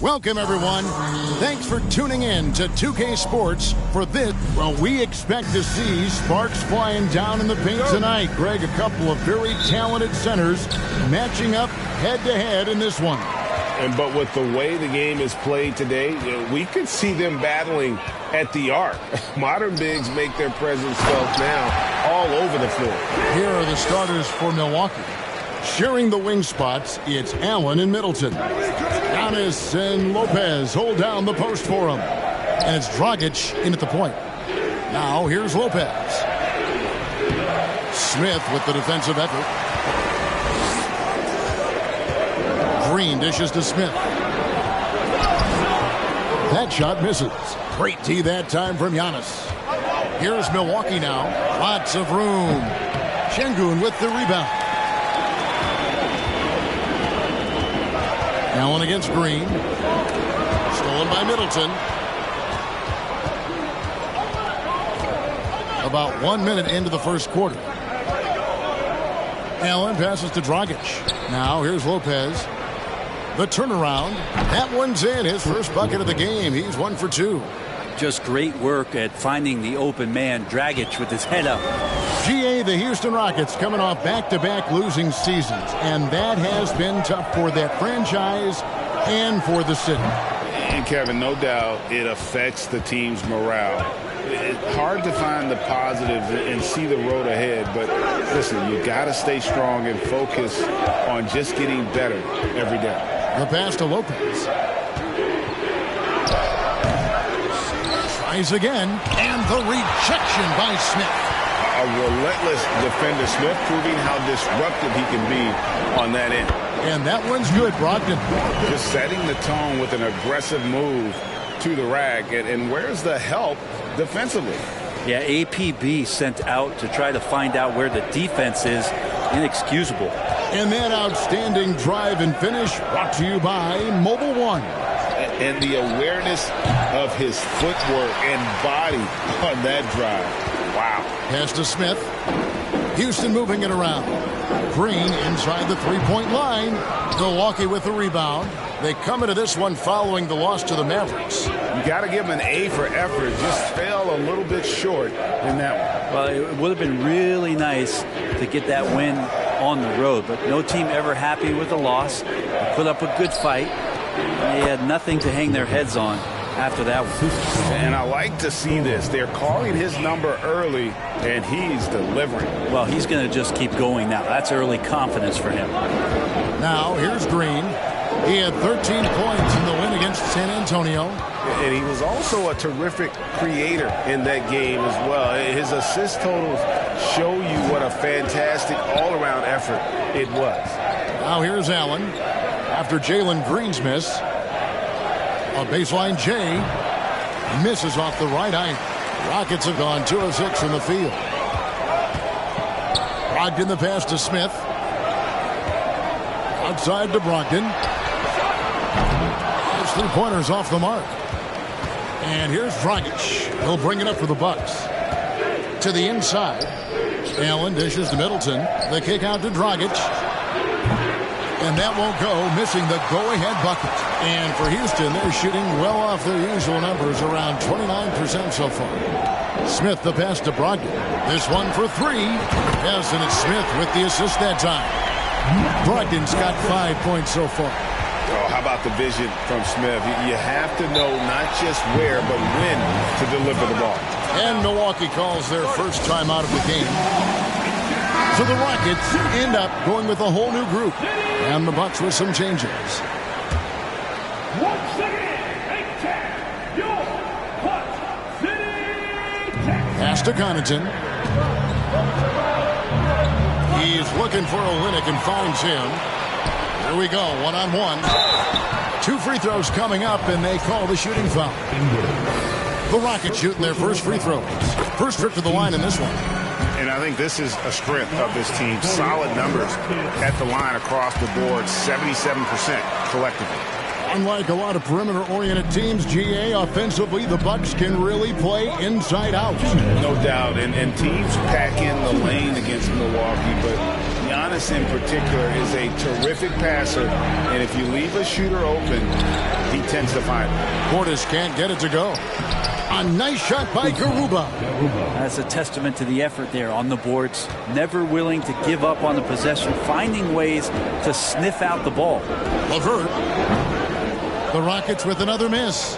Welcome, everyone. Thanks for tuning in to 2K Sports for this. Well, we expect to see sparks flying down in the paint tonight. Greg, a couple of very talented centers matching up head-to-head in this one. But with the way the game is played today, we could see them battling at the arc. Modern bigs make their presence felt now all over the floor. Here are the starters for Milwaukee. Sharing the wing spots, it's Allen and Middleton. Giannis and Lopez hold down the post for him. And it's Dragic in at the point. Now here's Lopez. Smith with the defensive effort. Green dishes to Smith. That shot misses. Great D that time from Giannis. Here's Milwaukee now. Lots of room. Şengün with the rebound. Allen against Green. Stolen by Middleton. About 1 minute into the first quarter. Allen passes to Dragic. Now here's Lopez. The turnaround. That one's in. His first bucket of the game. He's 1 for 2. Just great work at finding the open man. Dragic with his head up. GA, the Houston Rockets coming off back-to-back losing seasons. And that has been tough for that franchise and for the city. And Kevin, no doubt it affects the team's morale. It's hard to find the positives and see the road ahead. But listen, you got to stay strong and focus on just getting better every day. The pass to Lopez. Tries again. And the rejection by Smith. A relentless defender. Smith proving how disruptive he can be on that end. And that one's good, Brogdon. Just setting the tone with an aggressive move to the rack. And where's the help defensively? Yeah, APB sent out to try to find out where the defense is. Inexcusable. And that outstanding drive and finish brought to you by Mobile One. And the awareness of his footwork and body on that drive. Wow. Pass to Smith. Houston moving it around. Green inside the three-point line. Milwaukee with the rebound. They come into this one following the loss to the Mavericks. You got to give them an A for effort. Just fell a little bit short in that one. Well, it would have been really nice to get that win on the road, but no team ever happy with a loss. They put up a good fight. They had nothing to hang their heads on after that one. And I like to see this. They're calling his number early, and he's delivering. Well, he's going to just keep going now. That's early confidence for him. Now, here's Green. He had 13 points in the win against San Antonio. And he was also a terrific creator in that game as well. His assist totals show you what a fantastic all-around effort it was. Now here's Allen. After Jalen Green's miss, a baseline J misses off the right iron. Rockets have gone 2 of 6 from the field. Brogdon the pass to Smith. Outside to Brogdon. Those 3-pointers off the mark. And here's Dragic. He'll bring it up for the Bucks. To the inside. Allen dishes to Middleton. The kick out to Dragic. And that won't go, missing the go-ahead bucket. And for Houston, they're shooting well off their usual numbers, around 29% so far. Smith the pass to Brogdon. This one for 3. Yes, and it's Smith with the assist that time. Brogdon's got 5 points so far. Oh, how about the vision from Smith? You have to know not just where, but when to deliver the ball. And Milwaukee calls their first time out of the game. So the Rockets end up going with a whole new group. And the Bucks with some changes. Once again, your Bucks City Texans. Pass to Connaughton. He's looking for Olynyk and finds him. Here we go, one-on-one. 2 free throws coming up, and they call the shooting foul. The Rockets shooting their first free throws. First trip to the line in this one. And I think this is a strength of this team. Solid numbers at the line across the board, 77% collectively. Unlike a lot of perimeter-oriented teams, GA, offensively, the Bucks can really play inside out. No doubt. And teams pack in the lane against Milwaukee, but Giannis in particular is a terrific passer, and if you leave a shooter open, he tends to find it. Portis can't get it to go. A nice shot by Garuba. That's a testament to the effort there on the boards. Never willing to give up on the possession, finding ways to sniff out the ball. LeVert. The Rockets with another miss.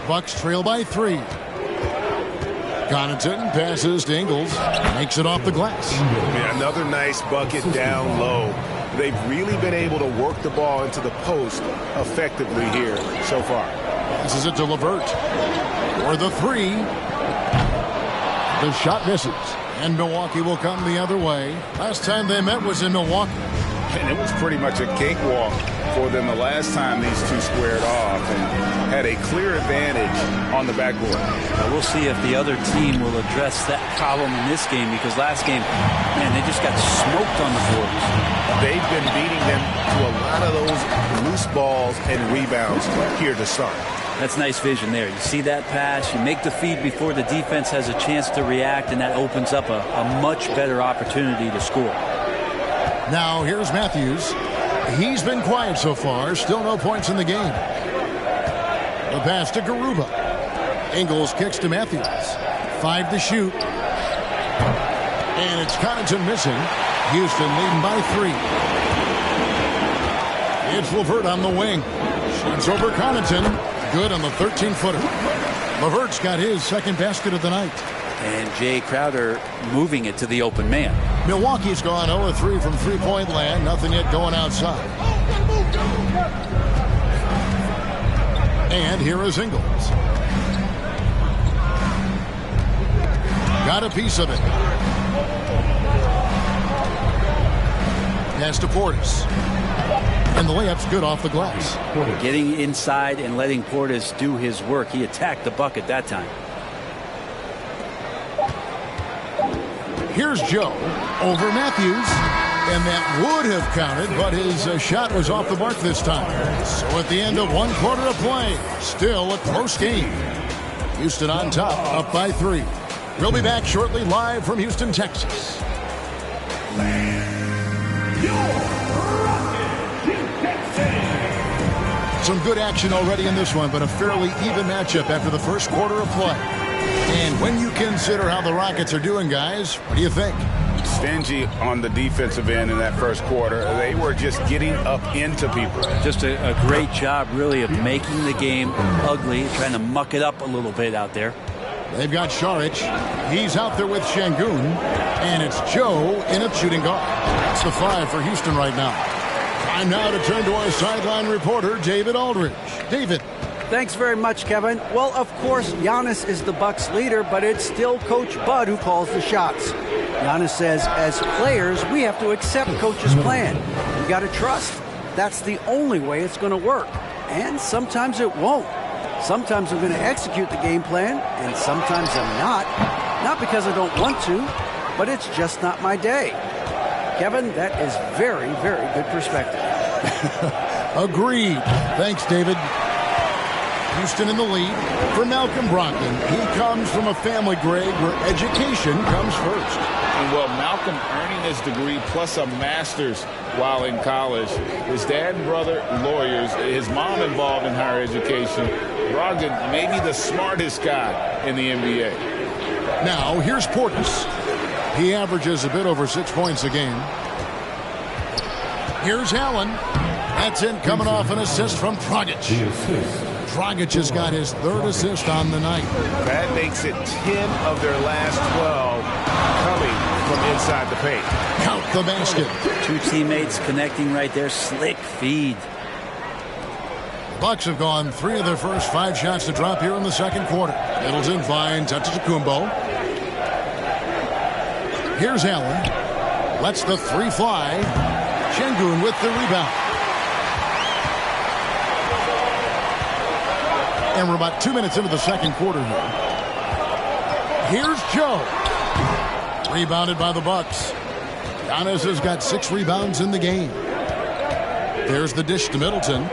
Bucks trail by 3. Connaughton passes to Ingles. Makes it off the glass. Another nice bucket down low. They've really been able to work the ball into the post effectively here so far. This is it to LeVert. For the 3. The shot misses. And Milwaukee will come the other way. Last time they met was in Milwaukee. And it was pretty much a cakewalk for them the last time these two squared off and had a clear advantage on the backboard. Now we'll see if the other team will address that problem in this game, because last game, man, they just got smoked on the boards. They've been beating them to a lot of those loose balls and rebounds here to start. That's nice vision there. You see that pass, you make the feed before the defense has a chance to react, and that opens up a much better opportunity to score. Now here's Matthews. He's been quiet so far. Still no points in the game. The pass to Garuba. Ingles kicks to Matthews. 5 to shoot. And it's Connaughton missing. Houston leading by 3. It's LeVert on the wing. Shoots over Connaughton. Good on the 13-footer. LeVert's got his second basket of the night. And Jay Crowder moving it to the open man. Milwaukee's gone 0-3 from three-point land. Nothing yet going outside. And here is Ingles. Got a piece of it. Pass to Portis. And the layup's good off the glass. Getting inside and letting Portis do his work. He attacked the bucket that time. Here's Joe over Matthews. And that would have counted, but his shot was off the mark this time. So at the end of 1 quarter of play, still a close game. Houston on top, up by 3. We'll be back shortly, live from Houston, Texas. Some good action already in this one, but a fairly even matchup after the first quarter of play. And when you consider how the Rockets are doing, guys, what do you think? Stingy on the defensive end in that first quarter. They were just getting up into people. Just a great job, really, of making the game ugly, trying to muck it up a little bit out there. They've got Saric. He's out there with Şengün. And it's Joe in at shooting guard. That's the 5 for Houston right now. Time now to turn to our sideline reporter, David Aldridge. David. Thanks very much, Kevin. Well, of course, Giannis is the Bucks leader, but it's still Coach Bud who calls the shots. Giannis says, as players, we have to accept Coach's plan. We got to trust. That's the only way it's going to work. And sometimes it won't. Sometimes I'm going to execute the game plan, and sometimes I'm not. Not because I don't want to, but it's just not my day. Kevin, that is very, very good perspective. Agreed. Thanks, David. Houston in the lead. For Malcolm Brogdon, he comes from a family, Greg, where education comes first. And well, Malcolm earning his degree plus a master's while in college. His dad and brother, lawyers. His mom involved in higher education. Brogdon, maybe the smartest guy in the NBA. Now, here's Portis. He averages a bit over 6 points a game. Here's Allen. That's it, coming off an assist from Dragic. Dragic has got his 3rd assist on the night. That makes it 10 of their last 12 coming from inside the paint. Count the basket. 2 teammates connecting right there. Slick feed. The Bucks have gone 3 of their first 5 shots to drop here in the second quarter. Middleton finds Antetokounmpo. Here's Allen. Lets the 3 fly. Şengün with the rebound. And we're about 2 minutes into the second quarter here. Here's Joe. Rebounded by the Bucks. Giannis has got 6 rebounds in the game. There's the dish to Middleton.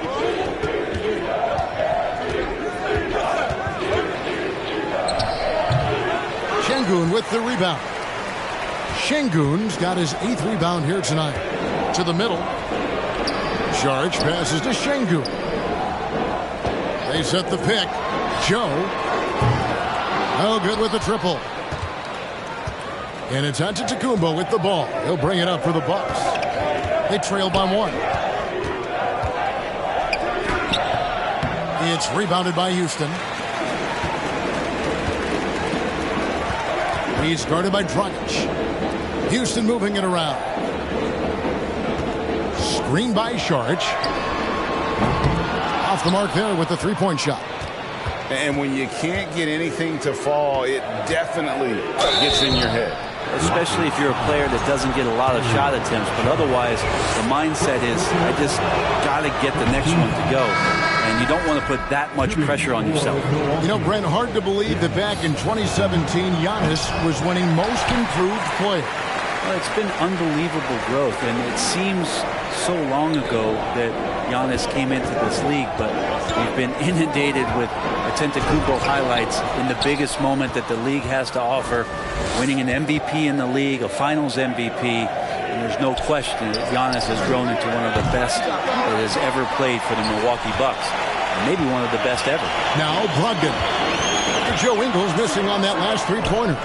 Şengün with the rebound. Şengün's got his 8th rebound here tonight. To the middle. Saric passes to Şengün. They set the pick. Joe. Oh, good with the triple. And it's Antetokounmpo with the ball. He'll bring it up for the Bucks. They trail by 1. It's rebounded by Houston. He's guarded by Dragic. Houston moving it around. Screen by Saric. Off the mark there with the three-point shot. And when you can't get anything to fall, it definitely gets in your head. Especially if you're a player that doesn't get a lot of shot attempts. But otherwise, the mindset is, I just got to get the next one to go. And you don't want to put that much pressure on yourself. You know, Brent, hard to believe that back in 2017, Giannis was winning most improved player. Well, it's been unbelievable growth, and it seems so long ago that Giannis came into this league, but we've been inundated with Antetokounmpo highlights in the biggest moment that the league has to offer, winning an MVP in the league, a Finals MVP, and there's no question that Giannis has grown into one of the best that has ever played for the Milwaukee Bucks, and maybe one of the best ever. Now Brogdon. Joe Ingles missing on that last three-pointer.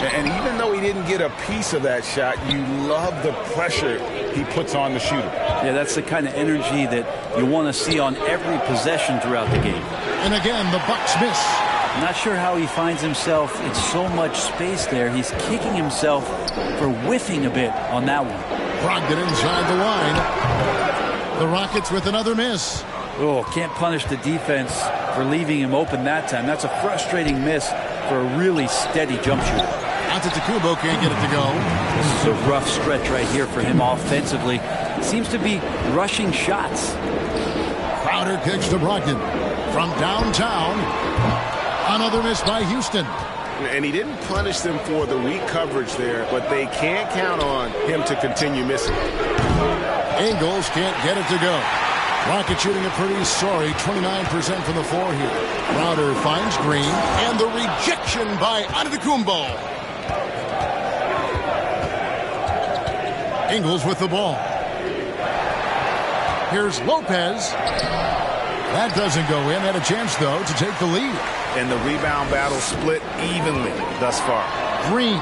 And even though he didn't get a piece of that shot, you love the pressure he puts on the shooter. Yeah, that's the kind of energy that you want to see on every possession throughout the game. And again, the Bucks miss. I'm not sure how he finds himself in so much space there. He's kicking himself for whiffing a bit on that one. Brogdon inside the line. The Rockets with another miss. Oh, can't punish the defense for leaving him open that time. That's a frustrating miss for a really steady jump shooter. Antetokounmpo can't get it to go. This is a rough stretch right here for him offensively. Seems to be rushing shots. Crowder kicks to Brogdon. From downtown, another miss by Houston. And he didn't punish them for the weak coverage there, but they can't count on him to continue missing. Ingles can't get it to go. Rocket shooting a pretty sorry 29% from the floor here. Crowder finds Green, and the rejection by Antetokounmpo. Ingles with the ball. Here's Lopez. That doesn't go in. Had a chance, though, to take the lead. And the rebound battle split evenly thus far. Green.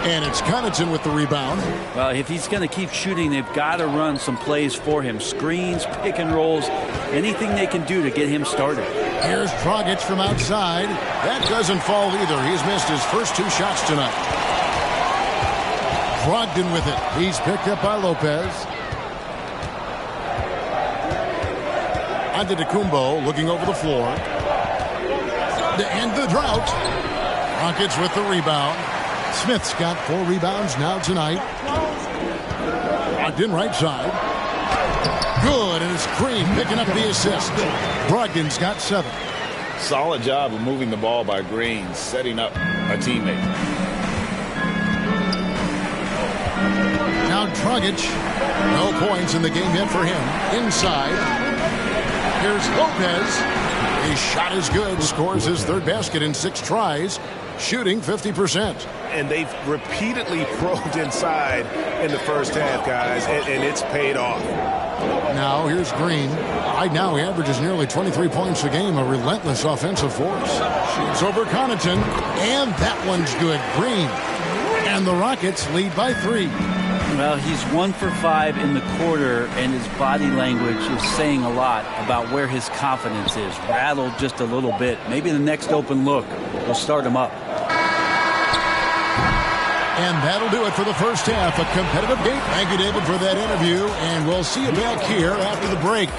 And it's Connaughton with the rebound. Well, if he's going to keep shooting, they've got to run some plays for him. Screens, pick and rolls, anything they can do to get him started. Here's Dragic from outside. That doesn't fall either. He's missed his first 2 shots tonight. Brogdon with it. He's picked up by Lopez. Antetokounmpo looking over the floor. To end the drought. Rockets with the rebound. Smith's got 4 rebounds now tonight. Brogdon right side. Good, and it's Green picking up the assist. Brogdon's got 7. Solid job of moving the ball by Green, setting up a teammate. Now Dragic. No points in the game yet for him. Inside. Here's Lopez. His shot is good. Scores his 3rd basket in 6 tries. Shooting 50%. And they've repeatedly probed inside in the first half, guys, and it's paid off. Now here's Green. Right now he averages nearly 23 points a game, a relentless offensive force. Shoots over Connaughton, and that one's good. Green. And the Rockets lead by 3. Well, he's 1 for 5 in the quarter, and his body language is saying a lot about where his confidence is. Rattled just a little bit. Maybe the next open look will start him up. And that'll do it for the first half. A competitive game. Thank you, David, for that interview. And we'll see you back here after the break.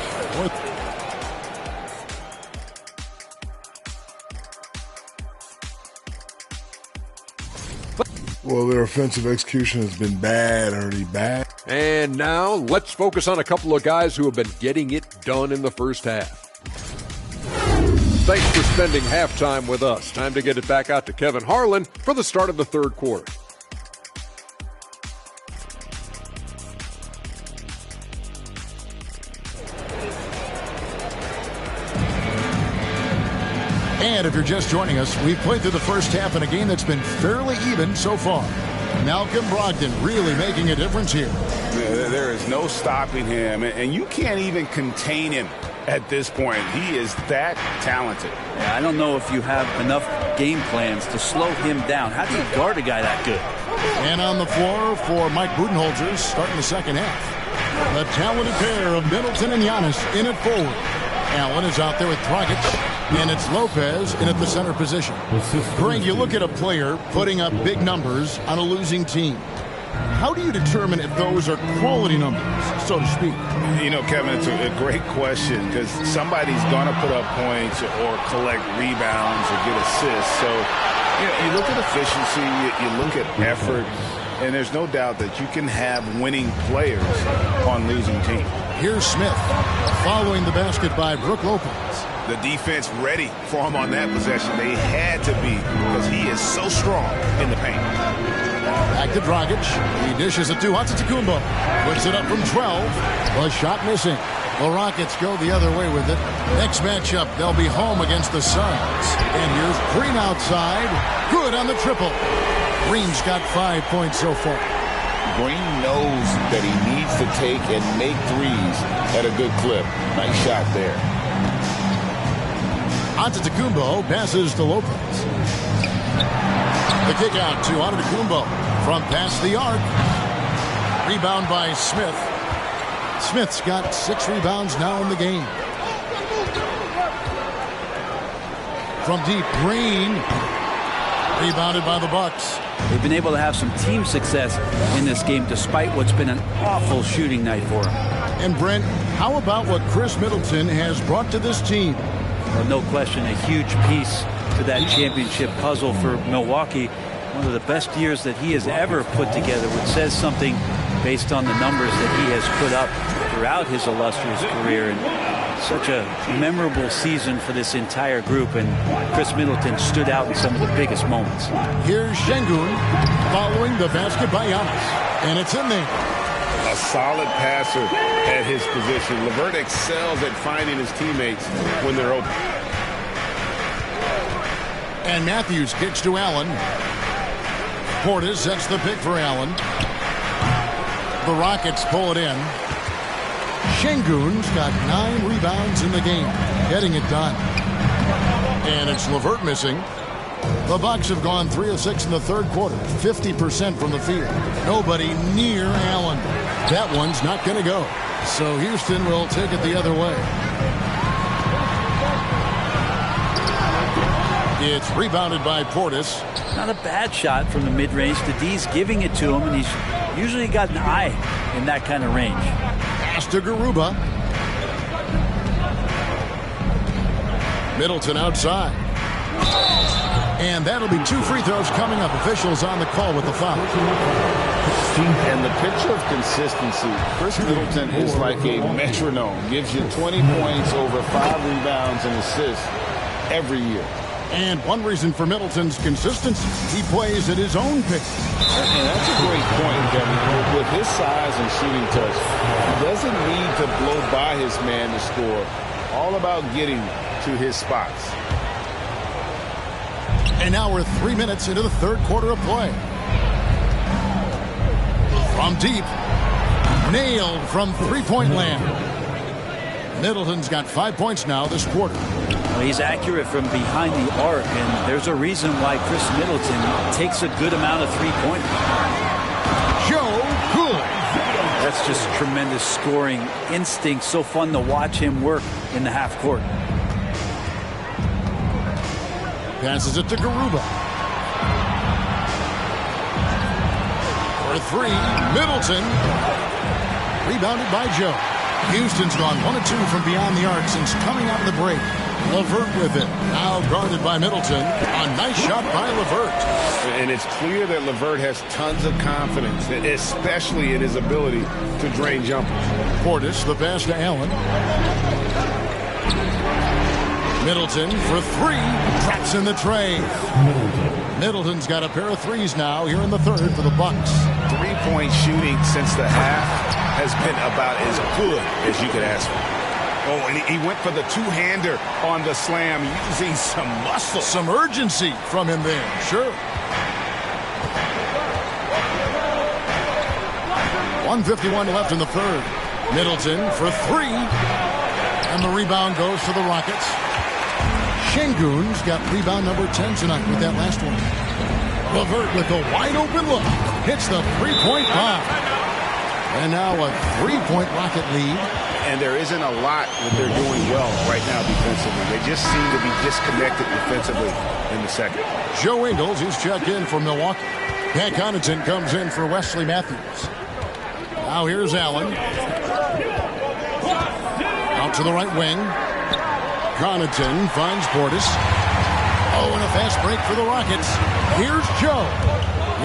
Well, their offensive execution has been bad, Ernie, bad. And now let's focus on a couple of guys who have been getting it done in the first half. Thanks for spending halftime with us. Time to get it back out to Kevin Harlan for the start of the 3rd quarter. And if you're just joining us, we've played through the first half in a game that's been fairly even so far. Malcolm Brogdon really making a difference here. There is no stopping him, and you can't even contain him at this point. He is that talented. Yeah, I don't know if you have enough game plans to slow him down. How do you guard a guy that good? And on the floor for Mike Budenholzer starting the second half. The talented pair of Middleton and Giannis in at forward. Allen is out there with Dragic, and it's Lopez in at the center position. Greg, you look at a player putting up big numbers on a losing team. How do you determine if those are quality numbers, so to speak? You know, Kevin, it's a great question because somebody's going to put up points or collect rebounds or get assists. So, you look at efficiency, you look at effort, and there's no doubt that you can have winning players on losing teams. Here's Smith following the basket by Brook Lopez. The defense ready for him on that possession. They had to be because he is so strong in the paint. Back to Dragic. He dishes it to Antetokounmpo. Puts it up from 12. The shot missing. The Rockets go the other way with it. Next matchup, they'll be home against the Suns. And here's Green outside. Good on the triple. Green's got 5 points so far. Green knows that he needs to take and make threes at a good clip. Nice shot there. Antetokounmpo passes to Lopez. The kick out to Antetokounmpo from past the arc. Rebound by Smith. Smith's got 6 rebounds now in the game. From deep, Green. Rebounded by the Bucks. They've been able to have some team success in this game despite what's been an awful shooting night for them. And Brent, how about what Chris Middleton has brought to this team? Well, no question, a huge piece to that championship puzzle for Milwaukee. One of the best years that he has ever put together, which says something based on the numbers that he has put up throughout his illustrious career. And such a memorable season for this entire group, and Chris Middleton stood out in some of the biggest moments. Here's Şengün following the basket by Giannis, and it's in there. A solid passer at his position. LeVert excels at finding his teammates when they're open. And Matthews kicks to Allen. Portis sets the pick for Allen. The Rockets pull it in. Şengün's got 9 rebounds in the game, getting it done. And it's LeVert missing. The Bucks have gone 3 of 6 in the third quarter, 50% from the field. Nobody near Allen. That one's not going to go. So Houston will take it the other way. It's rebounded by Portis. Not a bad shot from the mid-range. The D's giving it to him, and he's usually got an eye in that kind of range. Pass to Garuba. Middleton outside. And that'll be 2 free throws coming up. Officials on the call with the foul. And the picture of consistency, Chris Middleton is like a metronome. Gives you 20 points, over 5 rebounds and assists every year. And one reason for Middleton's consistency, he plays at his own pace. And that's a great point, Kevin. With his size and shooting touch, he doesn't need to blow by his man to score. All about getting to his spots. And now we're 3 minutes into the third quarter of play. From deep, nailed from three-point land. Middleton's got 5 points now this quarter. Well, he's accurate from behind the arc, and there's a reason why Chris Middleton takes a good amount of three-pointers. Joe Cooley. That's just tremendous scoring instinct. So fun to watch him work in the half court. Passes it to Garuba. For 3, Middleton. Rebounded by Joe. Houston's gone 1 of 2 from beyond the arc since coming out of the break. LeVert with it. Now guarded by Middleton. A nice shot by LeVert. And it's clear that LeVert has tons of confidence, especially in his ability to drain jumpers. Portis, the pass to Allen. Middleton for 3. Traps in the tray. Middleton's got a pair of threes now here in the third for the Bucks. 3-point shooting since the half has been about as good as you could ask for. Oh, and he went for the two-hander on the slam, using some muscle. Some urgency from him there, sure. 1:51 left in the third. Middleton for three. And the rebound goes to the Rockets. Şengün's got rebound number 10 tonight with that last one. LeVert with a wide open look. Hits the three-point bomb. And now a three-point Rocket lead. And there isn't a lot that they're doing well right now defensively. They just seem to be disconnected defensively in the second. Joe Ingles, he's checked in for Milwaukee. Pat Connaughton comes in for Wesley Matthews. Now here's Allen. Out to the right wing. Connaughton finds Portis. Oh, and a fast break for the Rockets. Here's Joe.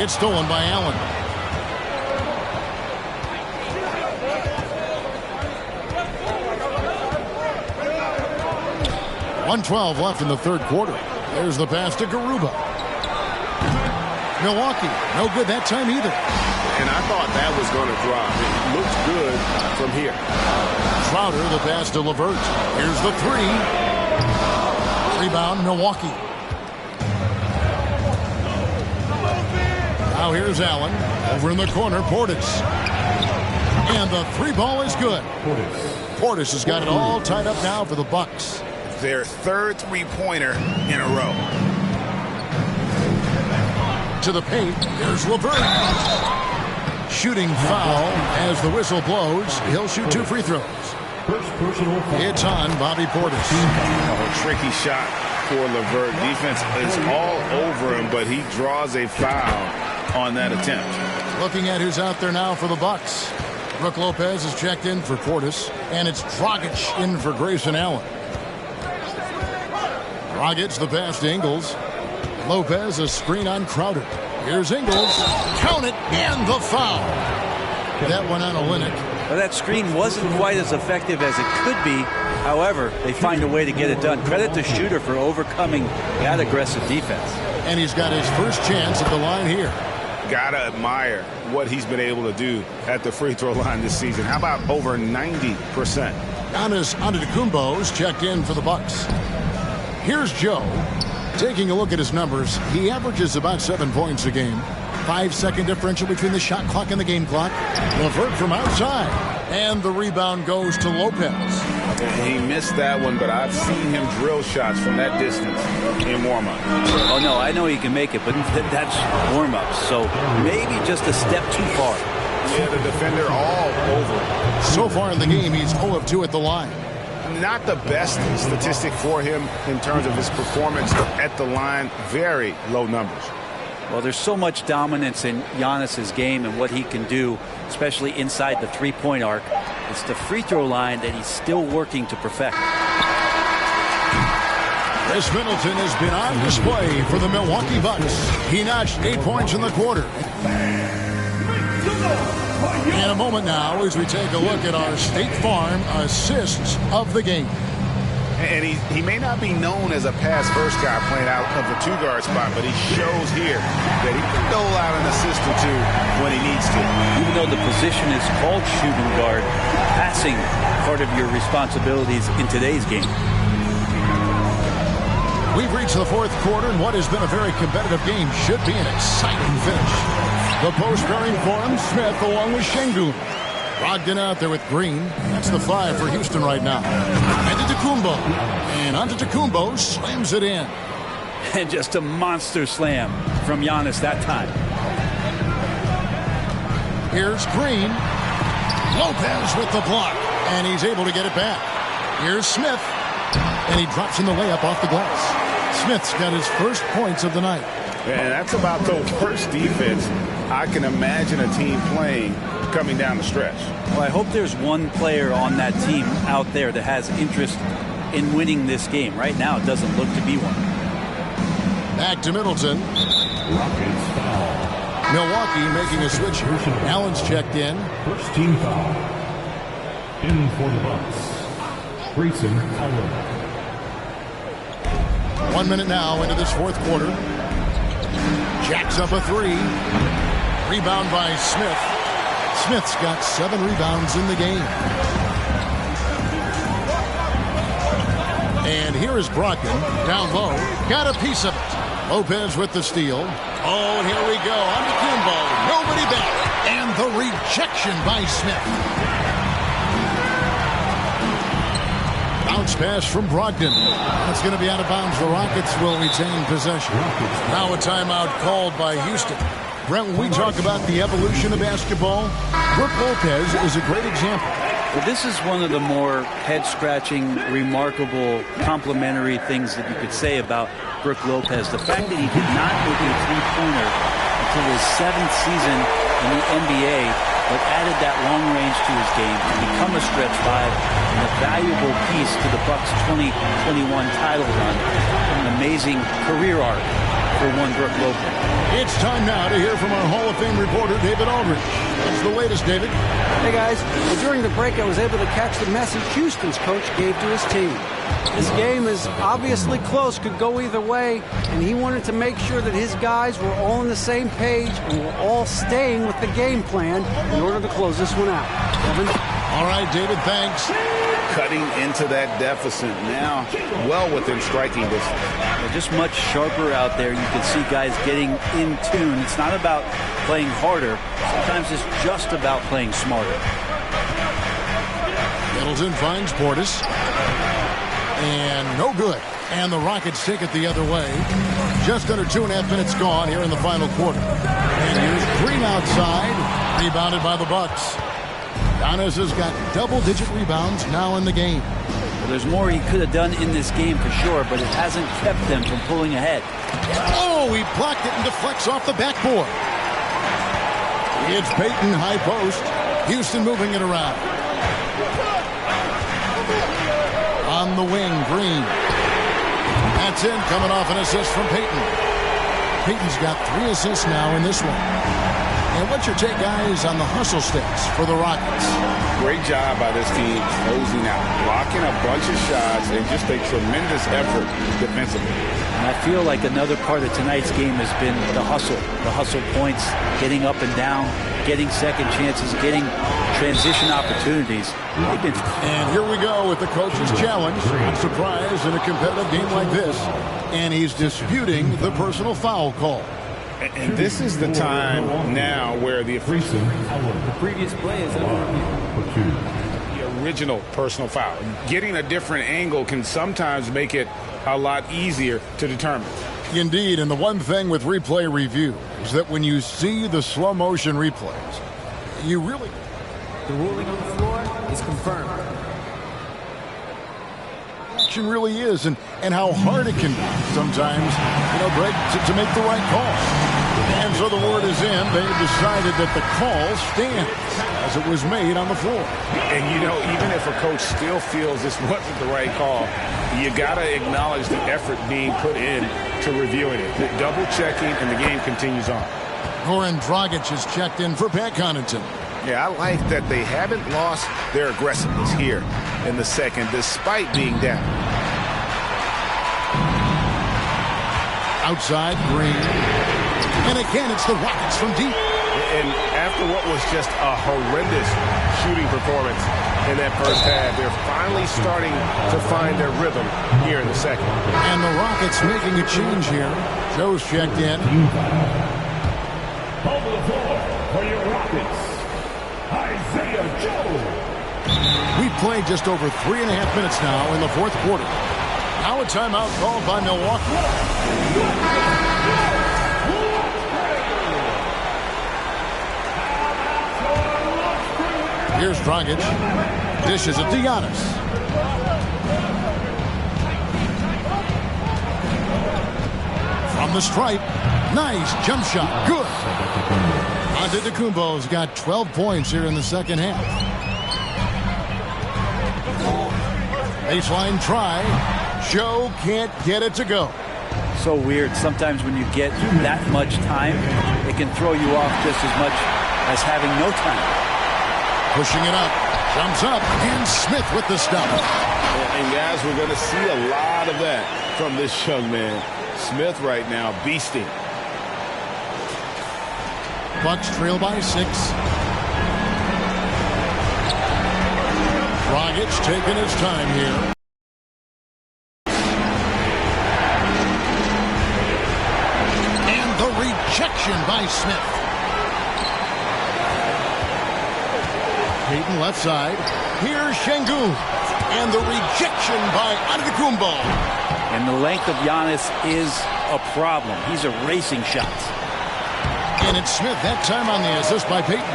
It's stolen by Allen. .112 left in the third quarter. There's the pass to Garuba. Milwaukee, no good that time either. And I thought that was going to drop. It looks good from here. Crowder, the pass to LeVert. Here's the three. Rebound, Milwaukee. Now here's Allen. Over in the corner, Portis. And the three ball is good. Portis has got it all tied up now for the Bucks. Their third three-pointer in a row. To the paint, there's LeVert. Shooting foul as the whistle blows. He'll shoot 2 free throws. It's on Bobby Portis. A tricky shot for LeVert. Defense is all over him, but he draws a foul on that attempt. Looking at who's out there now for the Bucks. Brook Lopez is checked in for Portis, and it's Dragic in for Grayson Allen. Dragic the pass to Ingles. Lopez a screen on Crowder. Here's Ingles. Count it, and the foul. That one on Olynyk. Well, that screen wasn't quite as effective as it could be. However, they find a way to get it done. Credit to Shooter for overcoming that aggressive defense. And he's got his first chance at the line here. Gotta admire what he's been able to do at the free throw line this season. How about over 90%? Giannis Antetokounmpo's checked in for the Bucks. Here's Joe. Taking a look at his numbers, he averages about 7 points a game. 5-second differential between the shot clock and the game clock. LeVert from outside. And the rebound goes to Lopez. He missed that one, but I've seen him drill shots from that distance in warm-up. Oh, no, I know he can make it, but that's warm-up. So maybe just a step too far. Yeah, the defender all over him. So far in the game, he's 0 of 2 at the line. Not the best statistic for him in terms of his performance at the line. Very low numbers. Well, there's so much dominance in Giannis's game and what he can do, especially inside the three-point arc. It's the free throw line that he's still working to perfect. Chris Middleton has been on display for the Milwaukee Bucks. He notched 8 points in the quarter. In a moment now, as we take a look at our State Farm assists of the game. And he may not be known as a pass-first guy playing out of the two-guard spot, but he shows here that he can dole out an assist or two when he needs to. Even though the position is called shooting guard, passing part of your responsibilities in today's game. We've reached the fourth quarter, and what has been a very competitive game should be an exciting finish. The post pairing for him, Smith along with Şengün. Brogdon out there with Green. That's the 5 for Houston right now. Antetokounmpo. And Antetokounmpo slams it in. And just a monster slam from Giannis that time. Here's Green. Lopez with the block. And he's able to get it back. Here's Smith. And he drops in the layup off the glass. Smith's got his first points of the night. And that's about the worst defense I can imagine a team playing coming down the stretch. Well, I hope there's one player on that team out there that has interest in winning this game. Right now, it doesn't look to be one. Back to Middleton. Milwaukee making a switch here. Allen's checked in. First team foul. In for the Bucks. Grayson Allen. 1 minute now into this fourth quarter. Jacks up a 3. Rebound by Smith. Smith's got 7 rebounds in the game. And here is Brogdon down low. Got a piece of it. Lopez with the steal. Oh, and here we go. Antetokounmpo. Nobody back. And the rejection by Smith. Bounce pass from Brogdon. That's going to be out of bounds. The Rockets will retain possession. Now a timeout called by Houston. Brent, when we talk about the evolution of basketball, Brook Lopez is a great example. Well, this is one of the more head-scratching, remarkable, complimentary things that you could say about Brook Lopez. The fact that he did not make a three-pointer until his 7th season in the NBA, but added that long range to his game to become a stretch five and a valuable piece to the Bucks' 2021 title run. An amazing career arc for one Brook Lopez. It's time now to hear from our Hall of Fame reporter, David Aldridge. What's the latest, David? Hey, guys. Well, during the break, I was able to catch the message Houston's coach gave to his team. This game is obviously close, could go either way, and he wanted to make sure that his guys were all on the same page and were all staying with the game plan in order to close this one out. Kevin? All right, David, thanks. Cutting into that deficit now, well within striking distance. They're just much sharper out there. You can see guys getting in tune. It's not about playing harder. Sometimes it's just about playing smarter. Middleton finds Portis. And no good. And the Rockets take it the other way. Just under 2.5 minutes gone here in the final quarter. And here's Green outside. Rebounded by the Bucks. Giannis has got double-digit rebounds now in the game. Well, there's more he could have done in this game for sure, but it hasn't kept them from pulling ahead. Oh, he blocked it and deflects off the backboard. It's Payton, high post. Houston moving it around. On the wing, Green. That's in, coming off an assist from Payton. Payton's got 3 assists now in this one. And what's your take, guys, on the hustle sticks for the Rockets? Great job by this team closing out, blocking a bunch of shots, and just a tremendous effort defensively. And I feel like another part of tonight's game has been the hustle points, getting up and down, getting second chances, getting transition opportunities. And here we go with the coach's challenge. Not surprised in a competitive game like this. And he's disputing the personal foul call. And this is the time now where the official, the previous play is under review. The original personal foul. Getting a different angle can sometimes make it a lot easier to determine. Indeed, and the one thing with replay review is that when you see the slow motion replays, you really... The ruling on the floor is confirmed. Action really is, and how hard it can be sometimes, Greg, to make the right call. And so the word is in. They've decided that the call stands as it was made on the floor. And, even if a coach still feels this wasn't the right call, you got to acknowledge the effort being put in to reviewing it. Double checking, and the game continues on. Goran Dragic is checked in for Pat Connaughton. Yeah, I like that they haven't lost their aggressiveness here in the second, despite being down. Outside, Green. And again, it's the Rockets from deep. And after what was just a horrendous shooting performance in that first half, they're finally starting to find their rhythm here in the second. And the Rockets making a change here. Joe's checked in. Over the floor for your Rockets, Isaiah Joe. We've played just over 3.5 minutes now in the fourth quarter. Now a timeout called by Milwaukee. Here's Dragic. Dishes it to Giannis. From the stripe. Nice jump shot. Good. Antetokounmpo's got 12 points here in the second half. Baseline try. Joe can't get it to go. So weird. Sometimes when you get that much time, it can throw you off just as much as having no time. Pushing it up. Jumps up. And Smith with the stop. And guys, we're going to see a lot of that from this young man. Smith right now beasting. Bucks trail by 6. Dragic taking his time here. And the rejection by Smith. Payton left side. Here's Şengün. And the rejection by Antetokounmpo. And the length of Giannis is a problem. He's erasing shots. And it's Smith that time on the assist by Payton.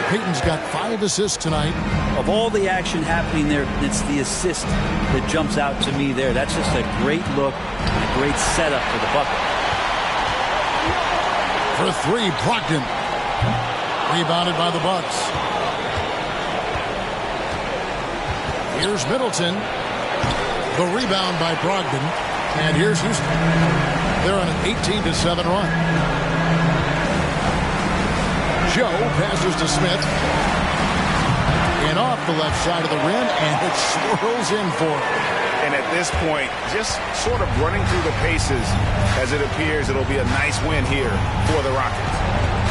Payton's got 5 assists tonight. Of all the action happening there, it's the assist that jumps out to me there. That's just a great look and a great setup for the bucket. For 3, Brogdon. Rebounded by the Bucks. Here's Middleton. The rebound by Brogdon. And here's Houston. They're on an 18-7 run. Joe passes to Smith. And off the left side of the rim, and it swirls in for him. And at this point, just sort of running through the paces, as it appears it'll be a nice win here for the Rockets.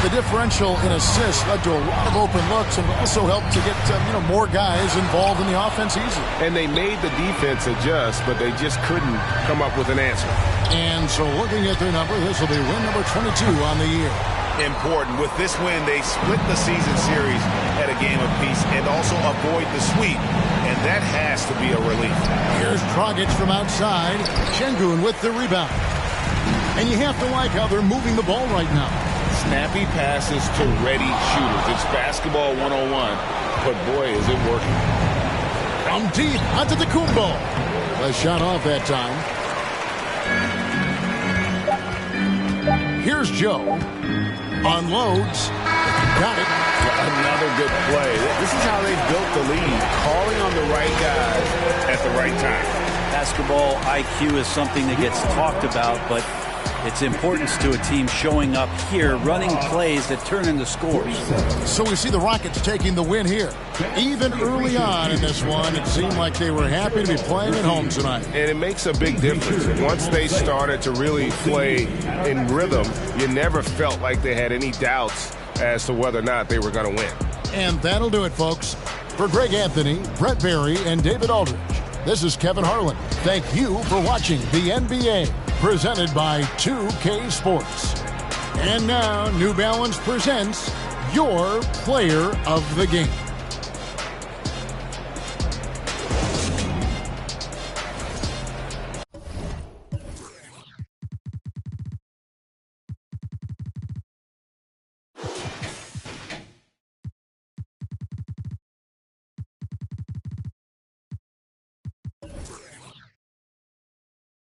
The differential in assists led to a lot of open looks and also helped to get more guys involved in the offense easily. And they made the defense adjust, but they just couldn't come up with an answer. And so looking at their number, this will be win number 22 on the year. Important. With this win, they split the season series at a game apiece and also avoid the sweep. And that has to be a relief. Here's Dragic from outside. Şengün with the rebound. And you have to like how they're moving the ball right now. Snappy passes to ready shooters. It's basketball 101, but boy, is it working. From deep onto the Antetokounmpo. A shot off that time. Here's Joe. Unloads. Got it. Another good play. This is how they built the lead. Calling on the right guys at the right time. Basketball IQ is something that gets talked about, but its importance to a team showing up here, running plays that turn into scores. So we see the Rockets taking the win here. Even early on in this one, it seemed like they were happy to be playing at home tonight. And it makes a big difference. Once they started to really play in rhythm, you never felt like they had any doubts as to whether or not they were going to win. And that'll do it, folks. For Greg Anthony, Brett Berry, and David Aldridge, this is Kevin Harlan. Thank you for watching the NBA, presented by 2K Sports. And now, New Balance presents your player of the game.